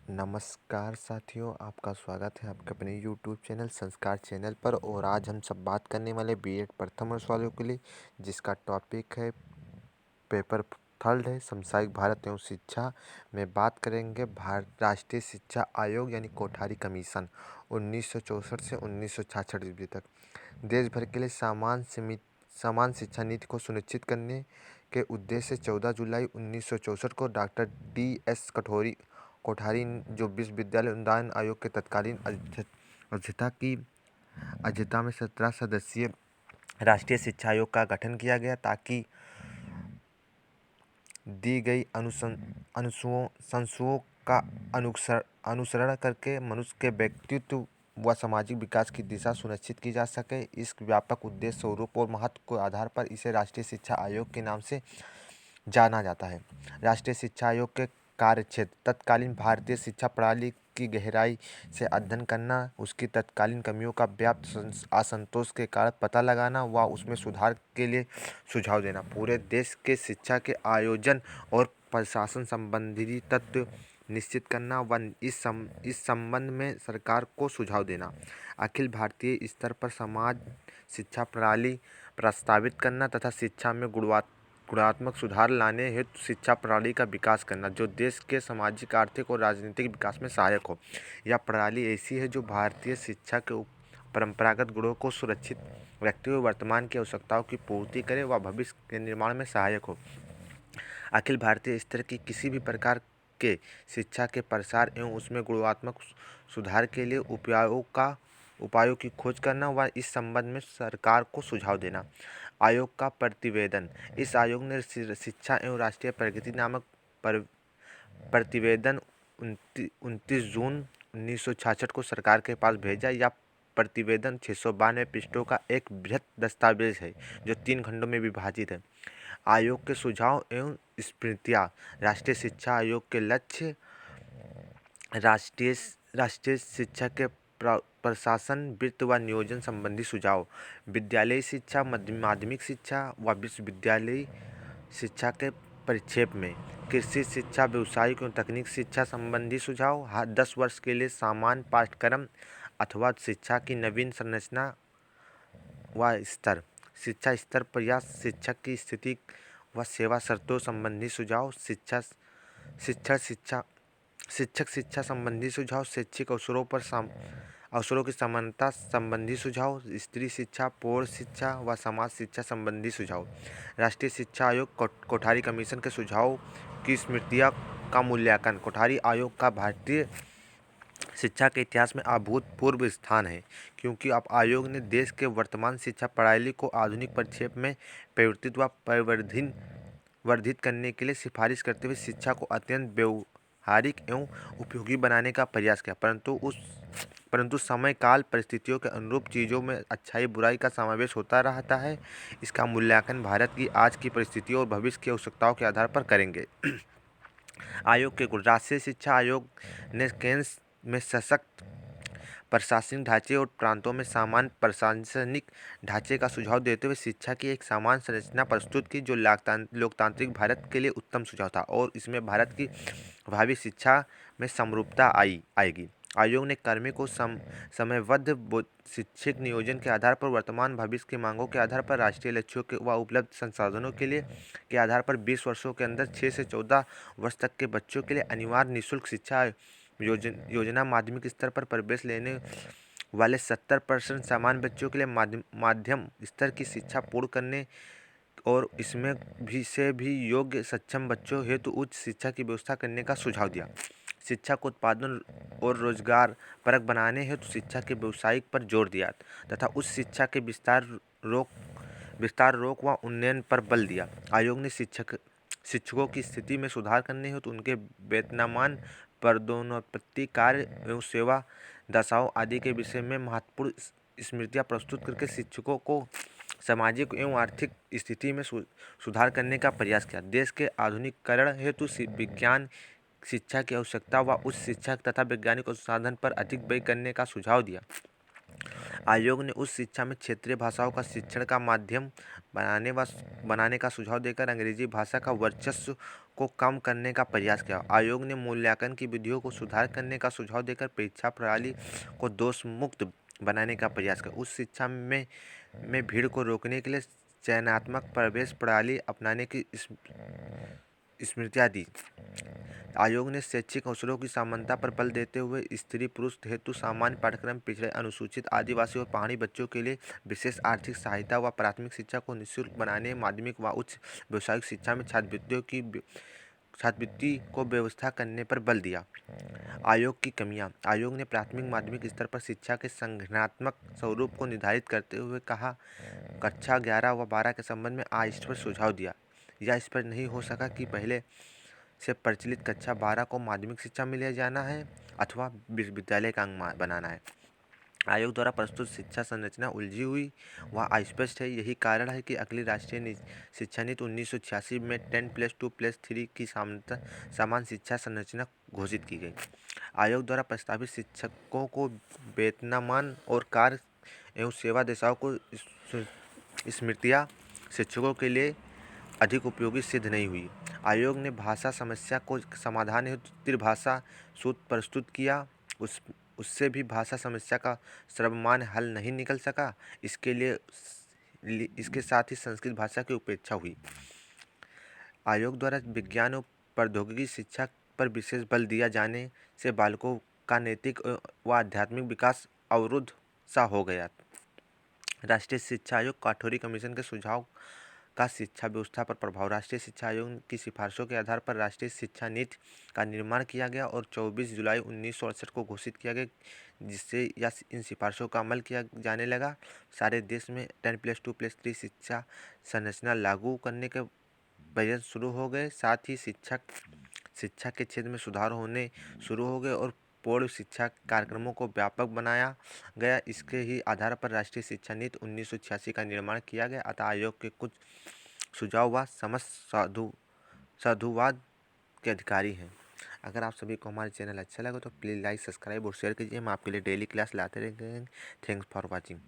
नमस्कार साथियों, आपका स्वागत है आपके अपने यूट्यूब चैनल संस्कार चैनल पर। और आज हम सब बात करने वाले बीएड प्रथम वर्ष वालों के लिए, जिसका टॉपिक है पेपर थर्ड है समसामयिक भारत एवं शिक्षा। में बात करेंगे भारत राष्ट्रीय शिक्षा आयोग यानी कोठारी कमीशन 1964 से 1966 ईस्वी तक देश भर के लिए समान शिक्षा नीति को सुनिश्चित करने के उद्देश्य से 14 जुलाई 1964 को डॉक्टर डी.एस. कोठारी जो विश्वविद्यालय अनुदान आयोग के तत्कालीन अध्यक्षता की अध्यक्षता में 17 सदस्यीय राष्ट्रीय शिक्षा आयोग का गठन किया गया, ताकि दी गई अनुशंसाओं का अनुसरण करके मनुष्य के व्यक्तित्व व सामाजिक विकास की दिशा सुनिश्चित की जा सके। इस व्यापक उद्देश्य, स्वरूप और महत्व के आधार पर इसे राष्ट्रीय शिक्षा आयोग के नाम से जाना जाता है। राष्ट्रीय शिक्षा आयोग के कार्यक्षेत्र: तत्कालीन भारतीय शिक्षा प्रणाली की गहराई से अध्ययन करना, उसकी तत्कालीन कमियों का व्याप्त असंतोष के कारण पता लगाना व उसमें सुधार के लिए सुझाव देना, पूरे देश के शिक्षा के आयोजन और प्रशासन संबंधी तत्व निश्चित करना व इस संबंध में सरकार को सुझाव देना, अखिल भारतीय स्तर पर समाज शिक्षा प्रणाली प्रस्तावित करना तथा शिक्षा में गुणात्मक सुधार लाने हेतु शिक्षा प्रणाली का विकास करना, जो देश के सामाजिक, आर्थिक और राजनीतिक विकास में सहायक हो। यह प्रणाली ऐसी है जो भारतीय शिक्षा के परंपरागत गुणों को सुरक्षित रखते हुए वर्तमान की आवश्यकताओं की पूर्ति करे व भविष्य के निर्माण में सहायक हो। अखिल भारतीय स्तर की किसी भी प्रकार के शिक्षा के प्रसार एवं उसमें गुणात्मक सुधार के लिए उपायों की खोज करना व इस संबंध में सरकार को सुझाव देना। आयोग का प्रतिवेदन: इस आयोग ने शिक्षा एवं राष्ट्रीय प्रगति नामक प्रतिवेदन 29 जून 1966 को सरकार के पास भेजा। यह प्रतिवेदन 692 पृष्ठों का एक बृहत दस्तावेज है, जो 3 खंडों में विभाजित है। आयोग के सुझाव एवं स्मृतियाँ: राष्ट्रीय शिक्षा आयोग के लक्ष्य: राष्ट्रीय शिक्षा के प्रशासन, वित्त व नियोजन संबंधी सुझाव, विद्यालयी शिक्षा, माध्यमिक शिक्षा व विश्वविद्यालयी शिक्षा के परिक्षेप में, कृषि शिक्षा, व्यावसायिक एवं तकनीक शिक्षा संबंधी सुझाव, 10 वर्ष के लिए सामान्य पाठ्यक्रम अथवा शिक्षा की नवीन संरचना व स्तर, शिक्षा स्तर पर या शिक्षक की स्थिति व सेवा शर्तों संबंधी सुझाव, शिक्षक शिक्षा संबंधी सुझाव, शैक्षिक अवसरों की समानता संबंधी सुझाव, स्त्री शिक्षा, पौध शिक्षा व समाज शिक्षा संबंधी सुझाव। राष्ट्रीय शिक्षा आयोग कोठारी कमीशन के सुझाव की स्मृतियाँ का मूल्यांकन: कोठारी आयोग का भारतीय शिक्षा के इतिहास में अभूतपूर्व स्थान है, क्योंकि अब आयोग ने देश के वर्तमान शिक्षा प्रणाली को आधुनिक परिप्रेक्ष्य में परिवर्तित व वर्धित करने के लिए सिफारिश करते हुए शिक्षा को अत्यंत व्यवहारिक एवं उपयोगी बनाने का प्रयास किया। परंतु समय, काल, परिस्थितियों के अनुरूप चीज़ों में अच्छाई बुराई का समावेश होता रहता है। इसका मूल्यांकन भारत की आज की परिस्थितियों और भविष्य की आवश्यकताओं के आधार पर करेंगे। आयोग के गुण: राष्ट्रीय शिक्षा आयोग ने केंद्र में सशक्त प्रशासनिक ढांचे और प्रांतों में समान प्रशासनिक ढांचे का सुझाव देते हुए शिक्षा की एक समान संरचना प्रस्तुत की, जो लोकतांत्रिक भारत के लिए उत्तम सुझाव था और इसमें भारत की भावी शिक्षा में समरूपता आएगी। आयोग ने कर्मी को समयबद्ध शैक्षिक नियोजन के आधार पर वर्तमान भविष्य की मांगों के आधार पर राष्ट्रीय लक्ष्यों के व उपलब्ध संसाधनों के आधार पर 20 वर्षों के अंदर 6 से 14 वर्ष तक के बच्चों के लिए अनिवार्य निःशुल्क शिक्षा योजना, माध्यमिक स्तर पर प्रवेश लेने वाले 70% सामान्य बच्चों के लिए माध्यम स्तर की शिक्षा पूर्ण करने और इसमें भी योग्य सक्षम बच्चों हेतु उच्च शिक्षा की व्यवस्था करने का सुझाव दिया। शिक्षा को उत्पादन और रोजगार परक बनाने हेतु शिक्षा के व्यवसायिक पर जोर दिया तथा उच्च शिक्षा के विस्तार रोक व उन्नयन पर बल दिया। आयोग ने शिक्षकों की स्थिति में सुधार करने हेतु उनके वेतनमान, पदोन्नति, कार्य एवं सेवा दशाओं आदि के विषय में महत्वपूर्ण स्मृतियाँ प्रस्तुत करके शिक्षकों को सामाजिक एवं आर्थिक स्थिति में सुधार करने का प्रयास किया। देश के आधुनिकीकरण हेतु विज्ञान शिक्षा की आवश्यकता व उच्च शिक्षा तथा वैज्ञानिक संसाधन पर अधिक व्यय करने का सुझाव दिया। आयोग ने उच्च शिक्षा में क्षेत्रीय भाषाओं का शिक्षण का माध्यम बनाने का सुझाव देकर अंग्रेजी भाषा का वर्चस्व को कम करने का प्रयास किया। आयोग ने मूल्यांकन की विधियों को सुधार करने का सुझाव देकर परीक्षा प्रणाली को दोष मुक्त बनाने का प्रयास किया। उच्च शिक्षा में भीड़ को रोकने के लिए चयनात्मक प्रवेश प्रणाली अपनाने की स्मृतियाँ दी। आयोग ने शैक्षिक अवसरों की समानता पर बल देते हुए स्त्री पुरुष हेतु सामान्य पाठ्यक्रम, पिछड़े, अनुसूचित, आदिवासी और पहाड़ी बच्चों के लिए विशेष आर्थिक सहायता व प्राथमिक शिक्षा को निःशुल्क बनाने, माध्यमिक व उच्च व्यावसायिक शिक्षा में छात्रवृत्ति को व्यवस्था करने पर बल दिया। आयोग की कमियां। आयोग ने प्राथमिक माध्यमिक स्तर पर शिक्षा के संगठनात्मक स्वरूप को निर्धारित करते हुए कक्षा 11 व 12 के संबंध में अस्पष्ट सुझाव दिया। यह स्पष्ट नहीं हो सका कि पहले से प्रचलित कक्षा 12 को माध्यमिक शिक्षा में ले जाना है अथवा विश्वविद्यालय का अंग बनाना है। आयोग द्वारा प्रस्तुत शिक्षा संरचना उलझी हुई व अस्पष्ट है। यही कारण है कि अगली राष्ट्रीय शिक्षा नीति 1986 में 10+2+3 की समान शिक्षा संरचना घोषित की गई। आयोग द्वारा प्रस्तावित शिक्षकों को वेतनमान और कार्य एवं सेवा दिशाओं को स्मृतियाँ शिक्षकों के लिए अधिक उपयोगी सिद्ध नहीं हुई। आयोग ने भाषा समस्या को समाधान हेतु त्रिभाषा सूत्र प्रस्तुत किया। उससे भी भाषा समस्या का सर्वमान्य हल नहीं निकल सका। इसके साथ ही संस्कृत भाषा की उपेक्षा हुई। आयोग द्वारा विज्ञान और प्रौद्योगिकी शिक्षा पर विशेष बल दिया जाने से बालकों का नैतिक व आध्यात्मिक विकास अवरुद्ध सा हो गया। राष्ट्रीय शिक्षा आयोग काठौरी कमीशन के सुझाव का शिक्षा व्यवस्था पर प्रभाव। राष्ट्रीय शिक्षा आयोग की सिफारिशों के आधार पर राष्ट्रीय शिक्षा नीति का निर्माण किया गया और 24 जुलाई 1968 को घोषित किया गया, जिससे इन सिफारिशों का अमल किया जाने लगा। सारे देश में 10+2+3 शिक्षा संरचना लागू करने के प्रयास शुरू हो गए। साथ ही शिक्षा के क्षेत्र में सुधार होने शुरू हो गए और पूर्ण शिक्षा कार्यक्रमों को व्यापक बनाया गया। इसके ही आधार पर राष्ट्रीय शिक्षा नीति 1986 का निर्माण किया गया। अतः आयोग के कुछ सुझाव व समस्त साधुवाद के अधिकारी हैं। अगर आप सभी को हमारे चैनल अच्छा लगे तो प्लीज़ लाइक, सब्सक्राइब और शेयर कीजिए। हम आपके लिए डेली क्लास लाते रहेंगे। Thanks for watching.